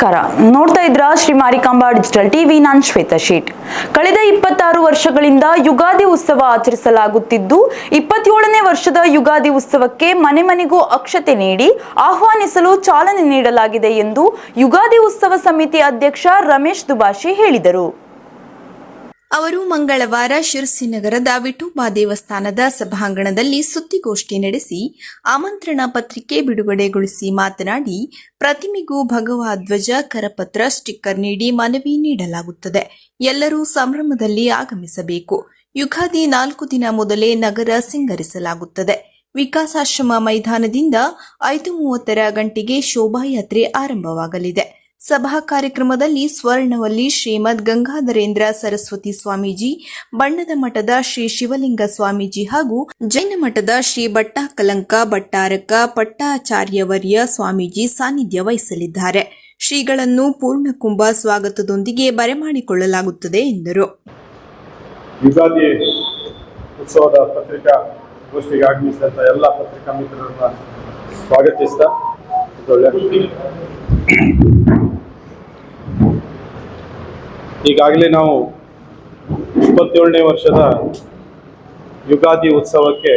ನಮಸ್ಕಾರ. ನೋಡ್ತಾ ಇದ್ರ ಶ್ರೀ ಮಾರಿಕಾಂಬಾ ಡಿಜಿಟಲ್ ಟಿವಿ. ನಾನು ಶ್ವೇತಾ ಶೇಟ್. ಕಳೆದ 26 ವರ್ಷಗಳಿಂದ ಯುಗಾದಿ ಉತ್ಸವ ಆಚರಿಸಲಾಗುತ್ತಿದ್ದು 27ನೇ ವರ್ಷದ ಯುಗಾದಿ ಉತ್ಸವಕ್ಕೆ ಮನೆ ಮನೆಗೂ ಅಕ್ಷತೆ ನೀಡಿ ಆಹ್ವಾನಿಸಲು ಚಾಲನೆ ನೀಡಲಾಗಿದೆ ಎಂದು ಯುಗಾದಿ ಉತ್ಸವ ಸಮಿತಿ ಅಧ್ಯಕ್ಷ ರಮೇಶ್ ದುಬಾಶಿ ಹೇಳಿದರು. ಅವರು ಮಂಗಳವಾರ ಶಿರಸಿ ನಗರದ ವಿಠೋಬಾ ದೇವಸ್ಥಾನದ ಸಭಾಂಗಣದಲ್ಲಿ ಸುದ್ದಿಗೋಷ್ಠಿ ನಡೆಸಿ ಆಮಂತ್ರಣ ಪತ್ರಿಕೆ ಬಿಡುಗಡೆಗೊಳಿಸಿ ಮಾತನಾಡಿ, ಪ್ರತಿಮೆಗೂ ಭಗವಾ ಧ್ವಜ, ಕರಪತ್ರ, ಸ್ಟಿಕ್ಕರ್ ನೀಡಿ ಮನವಿ ನೀಡಲಾಗುತ್ತದೆ. ಎಲ್ಲರೂ ಸಂಭ್ರಮದಲ್ಲಿ ಆಗಮಿಸಬೇಕು. ಯುಗಾದಿ 4 ದಿನ ಮೊದಲೇ ನಗರ ಸಿಂಗರಿಸಲಾಗುತ್ತದೆ. ವಿಕಾಸಾಶ್ರಮ ಮೈದಾನದಿಂದ 5:30 ಗಂಟೆಗೆ ಶೋಭಾಯಾತ್ರೆ ಆರಂಭವಾಗಲಿದೆ. ಸಭಾ ಕಾರ್ಯಕ್ರಮದಲ್ಲಿ ಸ್ವರ್ಣವಲ್ಲಿ ಶ್ರೀಮದ್ ಗಂಗಾಧರೇಂದ್ರ ಸರಸ್ವತಿ ಸ್ವಾಮೀಜಿ, ಬಣ್ಣದ ಮಠದ ಶ್ರೀ ಶಿವಲಿಂಗ ಸ್ವಾಮೀಜಿ ಹಾಗೂ ಜೈನ ಮಠದ ಶ್ರೀ ಭಟ್ಟಾಕಲಂಕ ಭಟ್ಟಾರಕ ಪಟ್ಟಾಚಾರ್ಯವರ್ಯ ಸ್ವಾಮೀಜಿ ಸಾನ್ನಿಧ್ಯ ವಹಿಸಲಿದ್ದಾರೆ. ಶ್ರೀಗಳನ್ನು ಪೂರ್ಣಕುಂಭ ಸ್ವಾಗತದೊಂದಿಗೆ ಬರಮಾಡಿಕೊಳ್ಳಲಾಗುತ್ತದೆ ಎಂದರು. ಯುಗಾದಿ ಉತ್ಸವದ ಪತ್ರಿಕಾಗೋಷ್ಠಿಗೆ ಆಗಮಿಸಿದಂಥ ಎಲ್ಲ ಪತ್ರಿಕಾ ಮಿತ್ರರನ್ನ ಸ್ವಾಗತಿಸ್ತಾ, ಈಗಾಗಲೇ ನಾವು 27ನೇ ವರ್ಷದ ಯುಗಾದಿ ಉತ್ಸವಕ್ಕೆ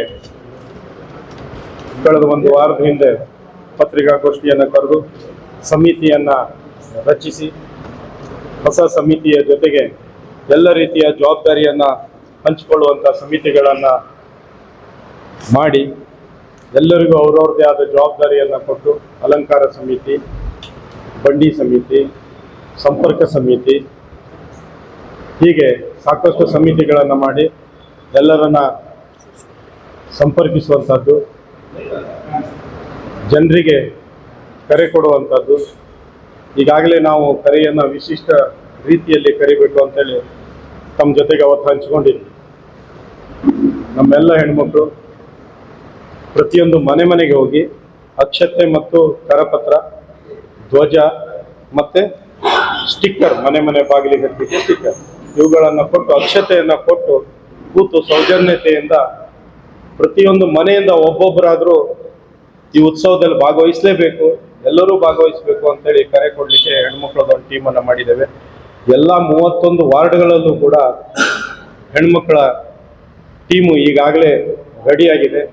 ಕಳೆದ ಒಂದು ವಾರದ ಹಿಂದೆ ಪತ್ರಿಕಾಗೋಷ್ಠಿಯನ್ನು ಕರೆದು ಸಮಿತಿಯನ್ನು ರಚಿಸಿ, ಹೊಸ ಸಮಿತಿಯ ಜೊತೆಗೆ ಎಲ್ಲ ರೀತಿಯ ಜವಾಬ್ದಾರಿಯನ್ನು ಹಂಚಿಕೊಳ್ಳುವಂಥ ಸಮಿತಿಗಳನ್ನು ಮಾಡಿ ಎಲ್ಲರಿಗೂ ಅವ್ರವ್ರದ್ದೇ ಆದ ಜವಾಬ್ದಾರಿಯನ್ನು ಕೊಟ್ಟು, ಅಲಂಕಾರ ಸಮಿತಿ, ಬಂಡಿ ಸಮಿತಿ, ಸಂಪರ್ಕ ಸಮಿತಿ, ಹೀಗೆ ಸಾಕಷ್ಟು ಸಮಿತಿಗಳನ್ನು ಮಾಡಿ ಎಲ್ಲರನ್ನ ಸಂಪರ್ಕಿಸುವಂಥದ್ದು, ಜನರಿಗೆ ಕರೆ ಕೊಡುವಂಥದ್ದು. ಈಗಾಗಲೇ ನಾವು ಕರೆಯನ್ನು ವಿಶಿಷ್ಟ ರೀತಿಯಲ್ಲಿ ಕರಿಬೇಕು ಅಂತೇಳಿ ತಮ್ಮ ಜೊತೆಗೆ ಅವತ್ತು ಹಂಚ್ಕೊಂಡಿದ್ವಿ. ನಮ್ಮೆಲ್ಲ ಹೆಣ್ಮಕ್ಳು ಪ್ರತಿಯೊಂದು ಮನೆ ಮನೆಗೆ ಹೋಗಿ ಅಕ್ಷತೆ ಮತ್ತು ಕರಪತ್ರ, ಧ್ವಜ ಮತ್ತು ಸ್ಟಿಕ್ಕರ್, ಮನೆ ಮನೆ ಬಾಗಿಲಿಗೆ ಹಚ್ಚಲಿಕ್ಕೆ ಸ್ಟಿಕ್ಕರ್, ಇವುಗಳನ್ನು ಕೊಟ್ಟು ಅಕ್ಷತೆಯನ್ನು ಕೊಟ್ಟು ಕೂತು ಸೌಜನ್ಯತೆಯಿಂದ ಪ್ರತಿಯೊಂದು ಮನೆಯಿಂದ ಒಬ್ಬೊಬ್ಬರಾದರೂ ಈ ಉತ್ಸವದಲ್ಲಿ ಭಾಗವಹಿಸಲೇಬೇಕು, ಎಲ್ಲರೂ ಭಾಗವಹಿಸಬೇಕು ಅಂತೇಳಿ ಕರೆ ಕೊಡಲಿಕ್ಕೆ ಹೆಣ್ಮಕ್ಳದ್ದು ಒಂದು ಟೀಮನ್ನು ಮಾಡಿದ್ದೇವೆ. ಎಲ್ಲ 31 ವಾರ್ಡ್ಗಳಲ್ಲೂ ಕೂಡ ಹೆಣ್ಮಕ್ಳ ಟೀಮು ಈಗಾಗಲೇ ರೆಡಿಯಾಗಿದೆ.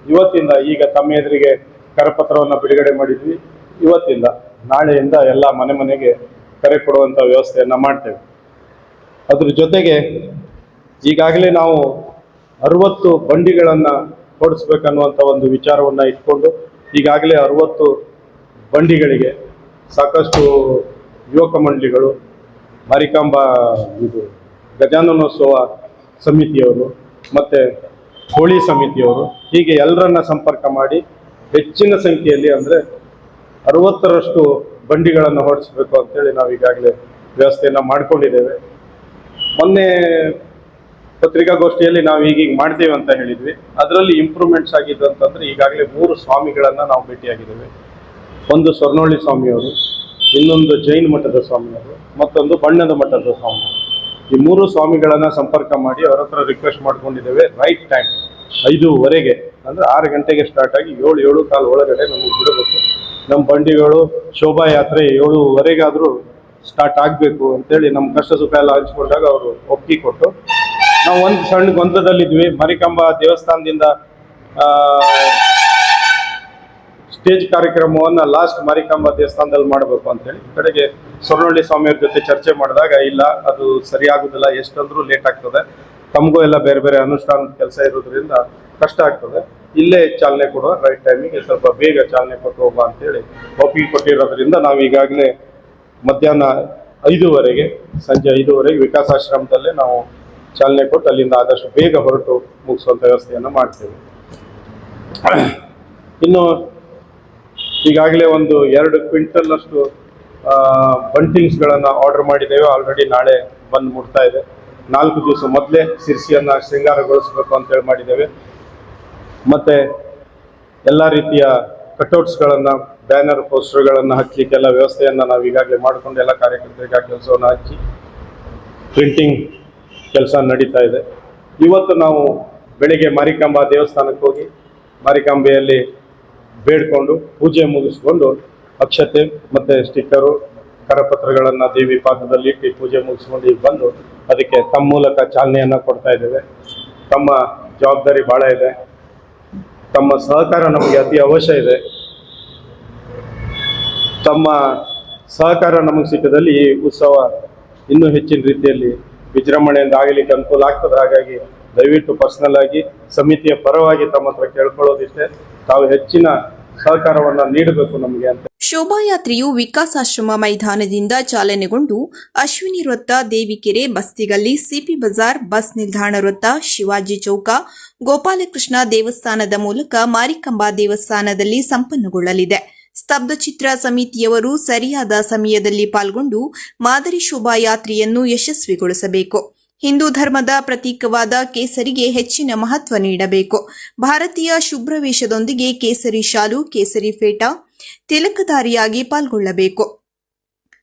ಇವತ್ತಿಂದ, ಈಗ ತಮ್ಮ ಎದುರಿಗೆ ಕರಪತ್ರವನ್ನು ಬಿಡುಗಡೆ ಮಾಡಿದ್ವಿ, ಇವತ್ತಿಂದ ನಾಳೆಯಿಂದ ಎಲ್ಲ ಮನೆ ಮನೆಗೆ ಕರೆ ಕೊಡುವಂಥ ವ್ಯವಸ್ಥೆಯನ್ನು ಮಾಡ್ತೇವೆ. ಅದ್ರ ಜೊತೆಗೆ ಈಗಾಗಲೇ ನಾವು 60 ಬಂಡಿಗಳನ್ನು ಓಡಿಸ್ಬೇಕನ್ನುವಂಥ ಒಂದು ವಿಚಾರವನ್ನು ಇಟ್ಕೊಂಡು ಈಗಾಗಲೇ 60 ಬಂಡಿಗಳಿಗೆ ಸಾಕಷ್ಟು ಯುವಕ ಮಂಡಳಿಗಳು, ಮಾರಿಕಾಂಬಾ ಗಜಾನನೋತ್ಸವ ಸಮಿತಿಯವರು ಮತ್ತು ಹೋಳಿ ಸಮಿತಿಯವರು, ಹೀಗೆ ಎಲ್ಲರನ್ನ ಸಂಪರ್ಕ ಮಾಡಿ ಹೆಚ್ಚಿನ ಸಂಖ್ಯೆಯಲ್ಲಿ, ಅಂದರೆ 60ರಷ್ಟು ಬಂಡಿಗಳನ್ನು ಹೊರಡಿಸ್ಬೇಕು ಅಂತೇಳಿ ನಾವು ಈಗಾಗಲೇ ವ್ಯವಸ್ಥೆಯನ್ನು ಮಾಡ್ಕೊಂಡಿದ್ದೇವೆ. ಮೊನ್ನೆ ಪತ್ರಿಕಾಗೋಷ್ಠಿಯಲ್ಲಿ ನಾವು ಈಗೀಗ ಮಾಡ್ತೇವೆ ಅಂತ ಹೇಳಿದ್ವಿ. ಅದರಲ್ಲಿ ಇಂಪ್ರೂವ್ಮೆಂಟ್ಸ್ ಆಗಿದ್ದು ಅಂತಂದರೆ ಈಗಾಗಲೇ 3 ಸ್ವಾಮಿಗಳನ್ನು ನಾವು ಭೇಟಿಯಾಗಿದ್ದೇವೆ. ಒಂದು ಸ್ವರ್ಣವಳ್ಳಿ ಸ್ವಾಮಿಯವರು, ಇನ್ನೊಂದು ಜೈನ ಮಠದ ಸ್ವಾಮಿಯವರು, ಮತ್ತೊಂದು ಬಣ್ಣದ ಮಠದ ಸ್ವಾಮಿಯವರು. ಈ 3 ಸ್ವಾಮಿಗಳನ್ನು ಸಂಪರ್ಕ ಮಾಡಿ ಅವರ ಹತ್ರ ರಿಕ್ವೆಸ್ಟ್ ಮಾಡ್ಕೊಂಡಿದ್ದೇವೆ. ರೈಟ್ ಟೈಮ್ 5:30, ಅಂದರೆ 6 ಗಂಟೆಗೆ ಸ್ಟಾರ್ಟ್ ಆಗಿ 7-7:15 ಒಳಗಡೆ ನಮಗೆ ಬಿಡಬೇಕು. ನಮ್ಮ ಬಂಡಿಗಳು ಶೋಭಾಯಾತ್ರೆ 7:15 ಸ್ಟಾರ್ಟ್ ಆಗಬೇಕು ಅಂತೇಳಿ ನಮ್ಮ ಕಷ್ಟ ಸುಖ ಎಲ್ಲ ಹಂಚ್ಕೊಂಡಾಗ ಅವರು ಒಪ್ಪಿಗೆ ಕೊಟ್ಟು, ನಾವು ಒಂದು ಸಣ್ಣ ಗೊಂದಲದಲ್ಲಿದ್ವಿ. ಮಾರಿಕಾಂಬಾ ದೇವಸ್ಥಾನದಿಂದ ಸ್ಟೇಜ್ ಕಾರ್ಯಕ್ರಮವನ್ನು ಲಾಸ್ಟ್ ಮಾರಿಕಾಂಬಾ ದೇವಸ್ಥಾನದಲ್ಲಿ ಮಾಡಬೇಕು ಅಂತೇಳಿ ಕಡೆಗೆ ಸ್ವರ್ಣವಳ್ಳಿ ಸ್ವಾಮಿಯವ್ರ ಜೊತೆ ಚರ್ಚೆ ಮಾಡಿದಾಗ, ಇಲ್ಲ ಅದು ಸರಿಯಾಗೋದಿಲ್ಲ, ಎಷ್ಟಂದ್ರೂ ಲೇಟ್ ಆಗ್ತದೆ, ತಮಗೂ ಎಲ್ಲ ಬೇರೆ ಬೇರೆ ಅನುಷ್ಠಾನದ ಕೆಲಸ ಇರೋದ್ರಿಂದ ಕಷ್ಟ ಆಗ್ತದೆ, ಇಲ್ಲೇ ಚಾಲನೆ ಕೊಡುವ, ರೈಟ್ ಟೈಮಿಗೆ ಸ್ವಲ್ಪ ಬೇಗ ಚಾಲನೆ ಕೊಟ್ಟು ಹೋಗ ಅಂತೇಳಿ ಒಪ್ಪಿಗೆ ಕೊಟ್ಟಿರೋದ್ರಿಂದ ನಾವು ಈಗಾಗಲೇ ಮಧ್ಯಾಹ್ನ 5:00 ಸಂಜೆ 5:00 ವಿಕಾಸಾಶ್ರಮದಲ್ಲೇ ನಾವು ಚಾಲನೆ ಕೊಟ್ಟು ಅಲ್ಲಿಂದ ಆದಷ್ಟು ಬೇಗ ಹೊರಟು ಮುಗಿಸುವಂಥ ವ್ಯವಸ್ಥೆಯನ್ನು ಮಾಡ್ತೇವೆ. ಇನ್ನು ಈಗಾಗಲೇ ಒಂದು 2 ಕ್ವಿಂಟಲ್ನಷ್ಟು ಬಂಟಿಂಗ್ಸ್ಗಳನ್ನು ಆರ್ಡರ್ ಮಾಡಿದ್ದೇವೆ. ಆಲ್ರೆಡಿ ನಾಳೆ ಬಂದು ಮುಟ್ತಾ ಇದೆ. 4 ದಿವಸ ಮೊದಲೇ ಶಿರ್ಸಿಯನ್ನು ಶೃಂಗಾರಗೊಳಿಸಬೇಕು ಅಂತೇಳಿ ಮಾಡಿದ್ದೇವೆ. ಮತ್ತು ಎಲ್ಲ ರೀತಿಯ ಕಟೌಟ್ಸ್ಗಳನ್ನು, ಬ್ಯಾನರ್, ಪೋಸ್ಟರ್ಗಳನ್ನು ಹಚ್ಚಲಿಕ್ಕೆಲ್ಲ ವ್ಯವಸ್ಥೆಯನ್ನು ನಾವು ಈಗಾಗಲೇ ಮಾಡಿಕೊಂಡು ಎಲ್ಲ ಕಾರ್ಯಕರ್ತರಿಗೆ ಆ ಕೆಲಸವನ್ನು ಹಚ್ಚಿ ಪ್ರಿಂಟಿಂಗ್ ಕೆಲಸ ನಡೀತಾ ಇದೆ. ಇವತ್ತು ನಾವು ಬೆಳಿಗ್ಗೆ ಮಾರಿಕಾಂಬಾ ದೇವಸ್ಥಾನಕ್ಕೆ ಹೋಗಿ ಮಾರಿಕಾಂಬೆಯಲ್ಲಿ ಬೇಡ್ಕೊಂಡು ಪೂಜೆ ಮುಗಿಸ್ಕೊಂಡು ಅಕ್ಷತೆ ಮತ್ತು ಸ್ಟಿಕ್ಕರು ಕರಪತ್ರಗಳನ್ನು ದೇವಿ ಪಾದದಲ್ಲಿ ಇಟ್ಟು ಪೂಜೆ ಮುಗಿಸ್ಕೊಂಡು ಈಗ ಬಂದು ಅದಕ್ಕೆ ತಮ್ಮ ಮೂಲಕ ಚಾಲನೆಯನ್ನು ಕೊಡ್ತಾ ಇದ್ದೇವೆ. ತಮ್ಮ ಜವಾಬ್ದಾರಿ ಭಾಳ ಇದೆ, ತಮ್ಮ ಸಹಕಾರ ನಮಗೆ ಅತಿ ಅವಶ್ಯ ಇದೆ. ತಮ್ಮ ಸಹಕಾರ ನಮಗೆ ಸಿಕ್ಕದಲ್ಲಿ ಈ ಉತ್ಸವ ಇನ್ನೂ ಹೆಚ್ಚಿನ ರೀತಿಯಲ್ಲಿ ವಿಜೃಂಭಣೆಯಿಂದ ಆಗಲಿಕ್ಕೆ ಅನುಕೂಲ ಆಗ್ತದೆ. ಹಾಗಾಗಿ ದಯವಿಟ್ಟು ಪರ್ಸನಲ್ ಆಗಿ ಸಮಿತಿಯ ಪರವಾಗಿ ತಮ್ಮ ಹತ್ರ ಕೇಳ್ಕೊಳ್ಳೋದಿಷ್ಟೇ, ತಾವು ಹೆಚ್ಚಿನ ಸಹಕಾರವನ್ನು ನೀಡಬೇಕು ನಮಗೆ ಅಂತ. ಶೋಭಾಯಾತ್ರೆಯು ವಿಕಾಸಾಶ್ರಮ ಮೈದಾನದಿಂದ ಚಾಲನೆಗೊಂಡು ಅಶ್ವಿನಿ ವೃತ್ತ, ದೇವಿಕೆರೆ, ಬಸ್ತಿಗಲ್ಲಿ, ಸಿಪಿ ಬಜಾರ್, ಬಸ್ ನಿಲ್ದಾಣ ವೃತ್ತ, ಶಿವಾಜಿ ಚೌಕ, ಗೋಪಾಲಕೃಷ್ಣ ದೇವಸ್ಥಾನದ ಮೂಲಕ ಮಾರಿಕಾಂಬಾ ದೇವಸ್ಥಾನದಲ್ಲಿ ಸಂಪನ್ನಗೊಳ್ಳಲಿದೆ. ಸ್ತಬ್ಧಚಿತ್ರ ಸಮಿತಿಯವರು ಸರಿಯಾದ ಸಮಯದಲ್ಲಿ ಪಾಲ್ಗೊಂಡು ಮಾದರಿ ಶೋಭಾಯಾತ್ರೆಯನ್ನು ಯಶಸ್ವಿಗೊಳಿಸಬೇಕು. ಹಿಂದೂ ಧರ್ಮದ ಪ್ರತೀಕವಾದ ಕೇಸರಿಗೆ ಹೆಚ್ಚಿನ ಮಹತ್ವ ನೀಡಬೇಕು. ಭಾರತೀಯ ಶುಭ್ರವೇಷದೊಂದಿಗೆ ಕೇಸರಿ ಶಾಲು, ಕೇಸರಿ ಫೇಟ, ತಿಲಕಧಾರಿಯಾಗಿ ಪಾಲ್ಗೊಳ್ಳಬೇಕು.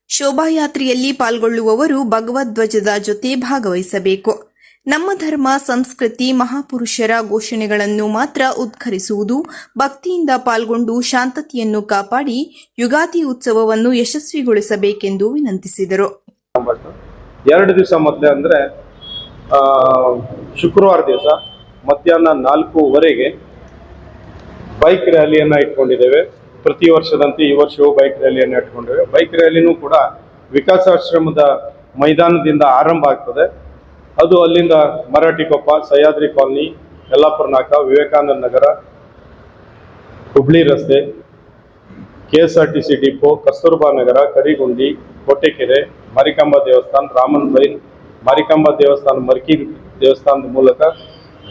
ಶೋಭಾಯಾತ್ರೆಯಲ್ಲಿ ಪಾಲ್ಗೊಳ್ಳುವವರು ಭಗವದ್ಧ್ವಜದ ಜೊತೆ ಭಾಗವಹಿಸಬೇಕು. ನಮ್ಮ ಧರ್ಮ, ಸಂಸ್ಕೃತಿ, ಮಹಾಪುರುಷರ ಘೋಷಣೆಗಳನ್ನು ಮಾತ್ರ ಉದ್ಘರಿಸುವುದು, ಭಕ್ತಿಯಿಂದ ಪಾಲ್ಗೊಂಡು ಶಾಂತತೆಯನ್ನು ಕಾಪಾಡಿ ಯುಗಾದಿ ಉತ್ಸವವನ್ನು ಯಶಸ್ವಿಗೊಳಿಸಬೇಕೆಂದು ವಿನಂತಿಸಿದರು. 2 ದಿವಸ ಮೊದಲೇ ಅಂದರೆ ಶುಕ್ರವಾರ ದಿವಸ ಮಧ್ಯಾಹ್ನ 4:15 ಬೈಕ್ ರ್ಯಾಲಿಯನ್ನು ಇಟ್ಕೊಂಡಿದ್ದೇವೆ. ಪ್ರತಿ ವರ್ಷದಂತೆ ಈ ವರ್ಷವೂ ಬೈಕ್ ರ್ಯಾಲಿಯನ್ನು ಇಟ್ಕೊಂಡಿದ್ದೇವೆ. ಬೈಕ್ ರ್ಯಾಲಿನೂ ಕೂಡ ವಿಕಾಸಾಶ್ರಮದ ಮೈದಾನದಿಂದ ಆರಂಭ ಆಗ್ತದೆ. ಅದು ಅಲ್ಲಿಂದ ಮರಾಠಿಕೊಪ್ಪ, ಸಹ್ಯಾದ್ರಿ ಕಾಲನಿ, ಯಲ್ಲಾಪುರ ನಾಕ, ವಿವೇಕಾನಂದ ನಗರ, ಹುಬ್ಳಿ ರಸ್ತೆ, KSRTC ಡಿಪೋ, ಕಸ್ತೂರ್ಬಾ ನಗರ, ಕರಿಗುಂಡಿ, ಕೋಟೆಕೆರೆ, ಮಾರಿಕಾಂಬಾ ದೇವಸ್ಥಾನ, ರಾಮನ್ ಬೈಲ್, ಮಾರಿಕಾಂಬಾ ದೇವಸ್ಥಾನ, ಮರ್ಕಿ ದೇವಸ್ಥಾನದ ಮೂಲಕ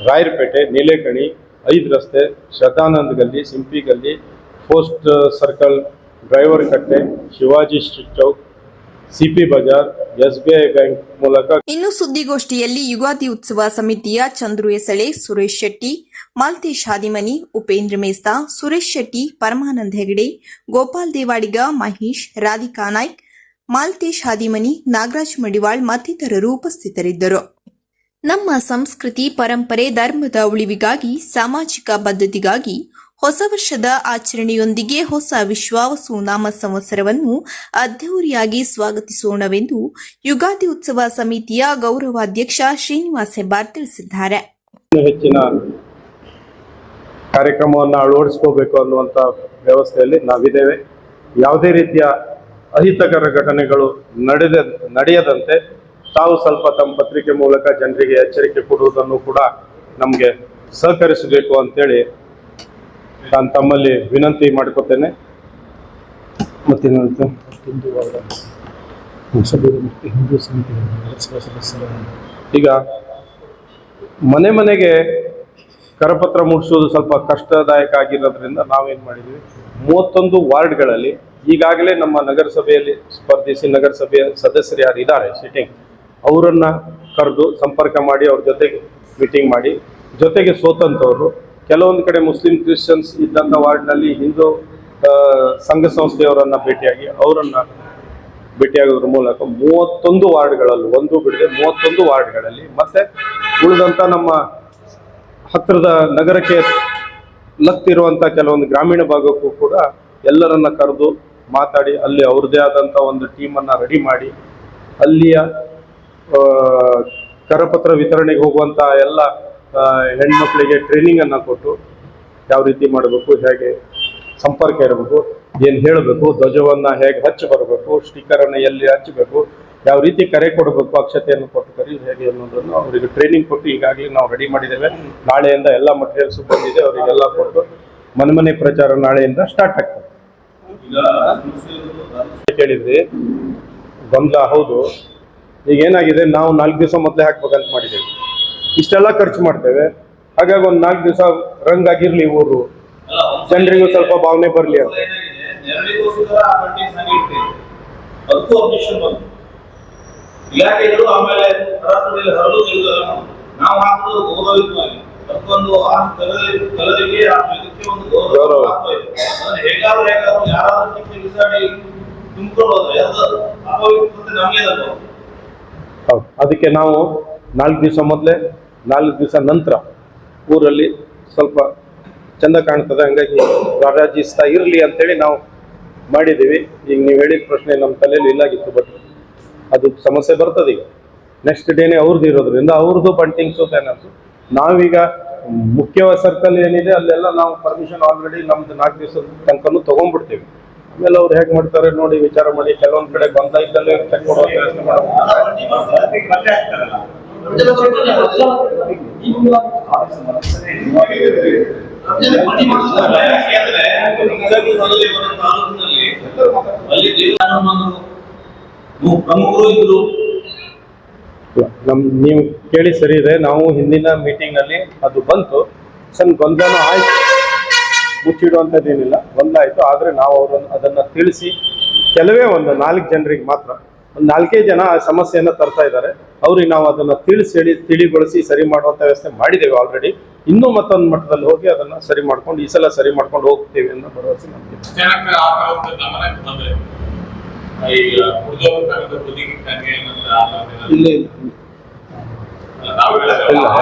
ರಾಯರಪೇಟೆ, ನೀಲೇಕಣಿ, 5 ರಸ್ತೆ, ಶ್ರದ್ಧಾನಂದ ಗಲ್ಲಿ, ಸಿಂಪಿ ಗಲ್ಲಿ, ಪೋಸ್ಟ್ ಸರ್ಕಲ್, ಡ್ರೈವರ್ ಕಟ್ಟೆ, Shivaji street Chowk, CP Bazaar, SBI bank ಮೂಲಕ. ಇನ್ನು ಸುದ್ದಿಗೋಷ್ಠಿಯಲ್ಲಿ ಯುಗಾದಿ ಉತ್ಸವ ಸಮಿತಿಯ ಚಂದ್ರು ಎಸಳೆ, ಸುರೇಶ್ ಶೆಟ್ಟಿ, ಮಾಲ್ತೇಶ್ ಹಾದಿಮನಿ, ಉಪೇಂದ್ರ ಮೇಸ್ತಾ, ಸುರೇಶ್ ಶೆಟ್ಟಿ, ಪರಮಾನಂದ್ ಹೆಗಡೆ, ಗೋಪಾಲ್ ದೇವಾಡಿಗ, ಮಹೇಶ್, ರಾಧಿಕಾ ನಾಯ್ಕ್, ಮಾಲ್ತೇಶ್ ಹಾದಿಮನಿ, ನಾಗರಾಜ್ ಮಡಿವಾಳ್ ಮತ್ತಿತರರು ಉಪಸ್ಥಿತರಿದ್ದರು. ನಮ್ಮ ಸಂಸ್ಕೃತಿ, ಪರಂಪರೆ, ಧರ್ಮದ ಉಳಿವಿಗಾಗಿ, ಸಾಮಾಜಿಕ ಬದ್ಧತೆಗಾಗಿ ಹೊಸ ವರ್ಷದ ಆಚರಣೆಯೊಂದಿಗೆ ಹೊಸ ವಿಶ್ವಾವಸು ನಾಮ ಸಂವತ್ಸರವನ್ನು ಅದ್ಧೂರಿಯಾಗಿ ಸ್ವಾಗತಿಸೋಣವೆಂದು ಯುಗಾದಿ ಉತ್ಸವ ಸಮಿತಿಯ ಗೌರವಾಧ್ಯಕ್ಷ ಶ್ರೀನಿವಾಸ್ ಹೆಬ್ಬಾರ್ ತಿಳಿಸಿದ್ದಾರೆ. ಹೆಚ್ಚಿನ ಕಾರ್ಯಕ್ರಮವನ್ನು ಅಳವಡಿಸ್ಕೋಬೇಕು ಅನ್ನುವಂಥ ವ್ಯವಸ್ಥೆಯಲ್ಲಿ ನಾವಿದ್ದೇವೆ. ಯಾವುದೇ ರೀತಿಯ ಅಹಿತಕರ ಘಟನೆಗಳು ನಡೆಯದಂತೆ ತಾವು ಸ್ವಲ್ಪ ತಮ್ಮ ಪತ್ರಿಕೆ ಮೂಲಕ ಜನರಿಗೆ ಎಚ್ಚರಿಕೆ ಕೊಡುವುದನ್ನು ಕೂಡ ನಮಗೆ ಸಹಕರಿಸಬೇಕು ಅಂತೇಳಿ ನಾನು ತಮ್ಮಲ್ಲಿ ವಿನಂತಿ ಮಾಡ್ಕೋತೇನೆ. ಮತ್ತೇನಂತ ಈಗ ಮನೆ ಮನೆಗೆ ಕರಪತ್ರ ಮುಟ್ಟಿಸೋದು ಸ್ವಲ್ಪ ಕಷ್ಟದಾಯಕ ಆಗಿರೋದ್ರಿಂದ ನಾವೇನು ಮಾಡಿದ್ವಿ, 31 ವಾರ್ಡ್ಗಳಲ್ಲಿ ಈಗಾಗಲೇ ನಮ್ಮ ನಗರಸಭೆಯಲ್ಲಿ ಸ್ಪರ್ಧಿಸಿ ನಗರಸಭೆಯ ಸದಸ್ಯರು ಯಾರು ಇದ್ದಾರೆ ಸಿಟ್ಟಿಂಗ್, ಅವರನ್ನು ಕರೆದು ಸಂಪರ್ಕ ಮಾಡಿ ಅವ್ರ ಜೊತೆಗೆ ಮೀಟಿಂಗ್ ಮಾಡಿ, ಜೊತೆಗೆ ಸೋತಂಥವ್ರು ಕೆಲವೊಂದು ಕಡೆ ಮುಸ್ಲಿಂ ಕ್ರಿಶ್ಚಿಯನ್ಸ್ ಇದ್ದಂಥ ವಾರ್ಡ್ನಲ್ಲಿ ಹಿಂದೂ ಸಂಘ ಸಂಸ್ಥೆಯವರನ್ನು ಭೇಟಿಯಾಗೋದ್ರ ಮೂಲಕ 31 ವಾರ್ಡ್ಗಳಲ್ಲಿ, ಒಂದು ಬಿಡದೆ 31 ವಾರ್ಡ್ಗಳಲ್ಲಿ, ಮತ್ತೆ ಉಳಿದಂಥ ನಮ್ಮ ಹತ್ತಿರದ ನಗರಕ್ಕೆ ಲಗ್ತಿರುವಂಥ ಕೆಲವೊಂದು ಗ್ರಾಮೀಣ ಭಾಗಕ್ಕೂ ಕೂಡ ಎಲ್ಲರನ್ನ ಕರೆದು ಮಾತಾಡಿ ಅಲ್ಲಿ ಅವ್ರದ್ದೇ ಆದಂಥ ಒಂದು ಟೀಮನ್ನು ರೆಡಿ ಮಾಡಿ ಅಲ್ಲಿಯ ಕರಪತ್ರ ವಿತರಣೆಗೆ ಹೋಗುವಂಥ ಎಲ್ಲ ಹೆಣ್ಮಕ್ಳಿಗೆ ಟ್ರೈನಿಂಗನ್ನು ಕೊಟ್ಟು ಯಾವ ರೀತಿ ಮಾಡಬೇಕು, ಹೇಗೆ ಸಂಪರ್ಕ ಇರಬೇಕು, ಏನು ಹೇಳಬೇಕು, ಧ್ವಜವನ್ನು ಹೇಗೆ ಹಚ್ಚಿ ಬರಬೇಕು, ಸ್ಟಿಕ್ಕರನ್ನು ಎಲ್ಲಿ ಹಚ್ಚಬೇಕು, ಯಾವ ರೀತಿ ಕರೆ ಕೊಡಬೇಕು, ಅಕ್ಷತೆಯನ್ನು ಕೊಟ್ಟು ಕರಿ ಹೇಗೆ ಅನ್ನೋದನ್ನು ಅವರಿಗೆ ಟ್ರೈನಿಂಗ್ ಕೊಟ್ಟು ಈಗಾಗಲೇ ನಾವು ರೆಡಿ ಮಾಡಿದ್ದೇವೆ. ನಾಳೆಯಿಂದ ಎಲ್ಲ ಮಟೀರಿಯಲ್ಸು ಬಂದಿದೆ, ಅವರಿಗೆಲ್ಲ ಕೊಟ್ಟು ಮನೆ ಪ್ರಚಾರ ನಾಳೆಯಿಂದ ಸ್ಟಾರ್ಟ್ ಆಗ್ತದೆ. ಕೇಳಿದ್ರಿ ಗೊಂದಲ, ಹೌದು. ಈಗ ಏನಾಗಿದೆ, ನಾವು 4 ದಿವಸ ಮೊದಲೇ ಹಾಕ್ಬೇಕಂತ ಮಾಡಿದ್ದೇವೆ, ಇಷ್ಟೆಲ್ಲ ಖರ್ಚು ಮಾಡ್ತೇವೆ. ಹಾಗಾಗಿ ಒಂದು 4 ದಿವಸ ರಂಗಾಗಿರ್ಲಿ, ಊರು ಜನರಿಗೂ ಸ್ವಲ್ಪ ಭಾವನೆ ಬರಲಿ ಅಂತ. ಇಲಾಖೆಗಳು ಆಮೇಲೆ ಹರಿದು ನಾವು ಹಾಕೋದು ಗೌರವಿತವಾಗಿ ಅದಕ್ಕೊಂದು ಕಲರಿಗೆ ಒಂದು ಗೌರವ ಹೇಗಾದ್ರೂ ಯಾರಾದ್ರೂ ಬಿಸಾಡಿ ತುಂಬಿಕೊಂಡು ಹೋದ್ರೆ ಅದು ಅಪವಿತ್ರತೆ ನಮಗೆ ಹೌದು. ಅದಕ್ಕೆ ನಾವು 4 ದಿವಸ ಮೊದಲೇ 4 ದಿವಸ ನಂತರ ಊರಲ್ಲಿ ಸ್ವಲ್ಪ ಚಂದ ಕಾಣ್ತದೆ, ಹಂಗಾಗಿ ರಾರಾಜಿಸ್ತಾ ಇರಲಿ ಅಂತೇಳಿ ನಾವು ಮಾಡಿದ್ದೀವಿ. ಈಗ ನೀವು ಹೇಳಿದ ಪ್ರಶ್ನೆ ನಮ್ಮ ತಲೆಯಲ್ಲಿ ಇಲ್ಲಾಗಿತ್ತು, ಬಟ್ ಅದು ಸಮಸ್ಯೆ ಬರ್ತದೆ ಈಗ. ನೆಕ್ಸ್ಟ್ ಡೇನೇ ಅವ್ರದ್ದು ಇರೋದ್ರಿಂದ ಅವ್ರದ್ದು ಬಂಟಿಂಗ್ಸು ಬ್ಯಾನರ್ಸು. ನಾವೀಗ ಮುಖ್ಯ ಸರ್ಕಲ್ ಏನಿದೆ ಅಲ್ಲೆಲ್ಲ ನಾವು ಪರ್ಮಿಷನ್ ಆಲ್ರೆಡಿ ನಮ್ದು 4 ದಿವಸದ ತನಕನೂ ತಗೊಂಡ್ಬಿಡ್ತೀವಿ. ಆಮೇಲೆ ಅವ್ರು ಹೇಗೆ ಮಾಡ್ತಾರೆ ನೋಡಿ ವಿಚಾರ ಮಾಡಿ. ಕೆಲವೊಂದ್ ಕಡೆ ಬಂದ ಇದ್ದಲ್ಲೇ ಚೆಕ್ ಮಾಡೋ ವ್ಯವಸ್ಥೆ ಪ್ರಮುಖರು ಇದ್ರು. ನೀವು ಕೇಳಿ ಸರಿ ಇದೆ. ನಾವು ಹಿಂದಿನ ಮೀಟಿಂಗ್ ನಲ್ಲಿ ಅದು ಬಂತು, ಸಣ್ಣ ಗೊಂದಲ ಆಯ್ತು, ಮುಚ್ಚಿಡುವಂಥದ್ದೇನಿಲ್ಲ, ಗೊಂದಲ ಆಯ್ತು. ಆದ್ರೆ ನಾವು ಅದನ್ನ ತಿಳಿಸಿ ಕೆಲವೇ ಒಂದು 4 ಜನರಿಗೆ ಮಾತ್ರ, ಒಂದು 4 ಜನ ಆ ಸಮಸ್ಯೆಯನ್ನ ತರ್ತಾ ಇದ್ದಾರೆ. ಅವ್ರಿಗೆ ನಾವು ಅದನ್ನ ಹೇಳಿ ತಿಳಿಗೊಳಿಸಿ ಸರಿ ಮಾಡುವಂತ ವ್ಯವಸ್ಥೆ ಮಾಡಿದ್ದೇವೆ ಆಲ್ರೆಡಿ. ಇನ್ನೂ ಮತ್ತೊಂದು ಮಟ್ಟದಲ್ಲಿ ಹೋಗಿ ಅದನ್ನ ಸರಿ ಮಾಡ್ಕೊಂಡು ಈ ಸಲ ಸರಿ ಮಾಡ್ಕೊಂಡು ಹೋಗ್ತೀವಿ ಅನ್ನೋ ಭರವಸೆ ನಮ್ಗೆ.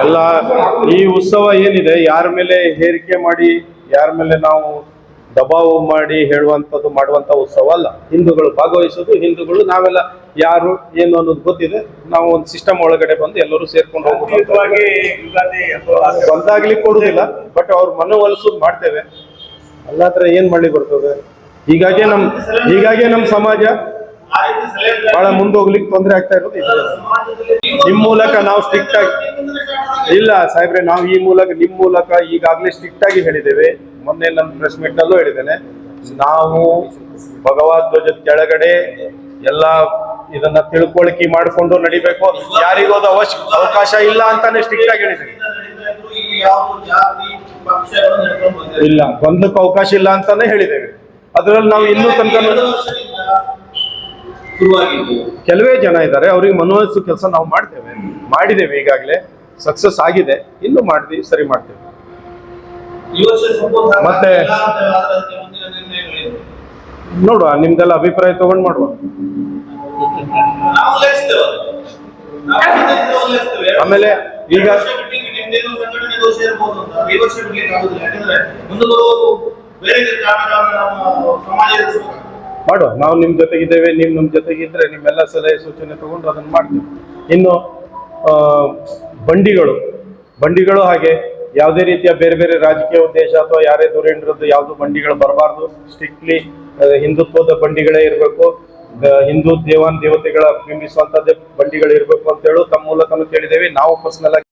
ಎಲ್ಲ ಈ ಉತ್ಸವ ಏನಿದೆ, ಯಾರ ಮೇಲೆ ಹೇರಿಕೆ ಮಾಡಿ, ಯಾರ ಮೇಲೆ ನಾವು ದಬಾವು ಮಾಡಿ ಹೇಳುವಂಥದ್ದು ಮಾಡುವಂತ ಉತ್ಸವ ಅಲ್ಲ. ಹಿಂದೂಗಳು ಭಾಗವಹಿಸೋದು, ಹಿಂದೂಗಳು ನಾವೆಲ್ಲ ಯಾರು ಏನು ಅನ್ನೋದು ಗೊತ್ತಿದೆ. ನಾವು ಒಂದು ಸಿಸ್ಟಮ್ ಒಳಗಡೆ ಬಂದು ಎಲ್ಲರೂ ಸೇರ್ಕೊಂಡು ಹೋಗ್ಬೇಕು. ಬಂದಾಗ್ಲಿಕ್ಕೆ ಕೊಡುದಿಲ್ಲ, ಬಟ್ ಅವ್ರ ಮನವೊಲಿಸೋದು ಮಾಡ್ತೇವೆ. ಅಲ್ಲಾದ್ರೆ ಏನ್ ಮಾಡಿ ಬರ್ತದೆ. ಹೀಗಾಗಿ ನಮ್ ಸಮಾಜ ಬಹಳ ಮುಂದೆ ಹೋಗ್ಲಿಕ್ಕೆ ತೊಂದರೆ ಆಗ್ತಾ ಇರೋದು ಇದೆ. ನಿಮ್ ಮೂಲಕ ನಾವು ಸ್ಟ್ರಿಕ್ಟ್ ಆಗಿ ಇಲ್ಲ ಸಾಹೇಬ್ರೆ, ನಾವು ನಿಮ್ ಮೂಲಕ ಈಗಾಗಲೇ ಸ್ಟ್ರಿಕ್ಟ್ ಆಗಿ ಹೇಳಿದ್ದೇವೆ. ಮೊನ್ನೆ ನನ್ನ ಪ್ರೆಸ್ ಮೀಟ್ ನಲ್ಲೂ ಹೇಳಿದ್ದೇನೆ, ನಾವು ಭಗವದ್ ಧ್ವಜದ ಕೆಳಗಡೆ ಎಲ್ಲ ಇದನ್ನ ತಿಳ್ಕೊಳಿಕೆ ಮಾಡಿಕೊಂಡು ನಡಿಬೇಕು. ಯಾರಿಗೋದು ಅವಕಾಶ ಇಲ್ಲ ಅಂತಾನೆ ಸ್ಟ್ರಿಕ್ಟ್ ಆಗಿ ಹೇಳಿದ್ದೇನೆ. ಇಲ್ಲ, ಗೊಂದಲಕ್ಕೆ ಅವಕಾಶ ಇಲ್ಲ ಅಂತಾನೆ ಹೇಳಿದ್ದೇವೆ. ಅದರಲ್ಲಿ ನಾವು ಇನ್ನೂ ತನಕ ಕೆಲವೇ ಜನ ಇದ್ದಾರೆ, ಅವ್ರಿಗೆ ಮನವೊಲಿಸೋ ಕೆಲಸ ನಾವು ಮಾಡಿದ್ದೇವೆ. ಈಗಾಗಲೇ ಸಕ್ಸಸ್ ಆಗಿದೆ, ಇನ್ನು ಮಾಡ್ತೀವಿ, ಸರಿ ಮಾಡ್ತೇವೆ. ಮತ್ತೆ ನೋಡುವ, ನಿಮ್ದೆಲ್ಲ ಅಭಿಪ್ರಾಯ ತಗೊಂಡ್ ಮಾಡುವ. ಆಮೇಲೆ ಈಗ ಮಾಡುವ, ನಾವು ನಿಮ್ ಜೊತೆಗಿದ್ದೇವೆ. ನೀವು ನಮ್ ಜೊತೆಗಿದ್ರೆ ನಿಮ್ಮೆಲ್ಲ ಸಲಹೆ ಸೂಚನೆ ತಗೊಂಡು ಅದನ್ನ ಮಾಡ್ತೀವಿ. ಇನ್ನು ಬಂಡಿಗಳು ಹಾಗೆ ಯಾವುದೇ ರೀತಿಯ ಬೇರೆ ಬೇರೆ ರಾಜಕೀಯ ಉದ್ದೇಶ ಅಥವಾ ಯಾರೇ ಧುರೀಣರದ್ದು ಯಾವ್ದು ಬಂಡಿಗಳು ಬರಬಾರ್ದು. ಸ್ಟ್ರಿಕ್ಟ್ಲಿ ಹಿಂದುತ್ವದ ಬಂಡಿಗಳೇ ಇರಬೇಕು, ಹಿಂದೂ ದೇವತೆಗಳ ಬಿಂಬಿಸುವಂತದ್ದೇ ಬಂಡಿಗಳು ಇರಬೇಕು ಅಂತ ಹೇಳಿ ತಮ್ಮ ಮೂಲಕನೂ ಕೇಳಿದ್ದೇವೆ. ನಾವು ಪರ್ಸನಲ್ ಆಗಿ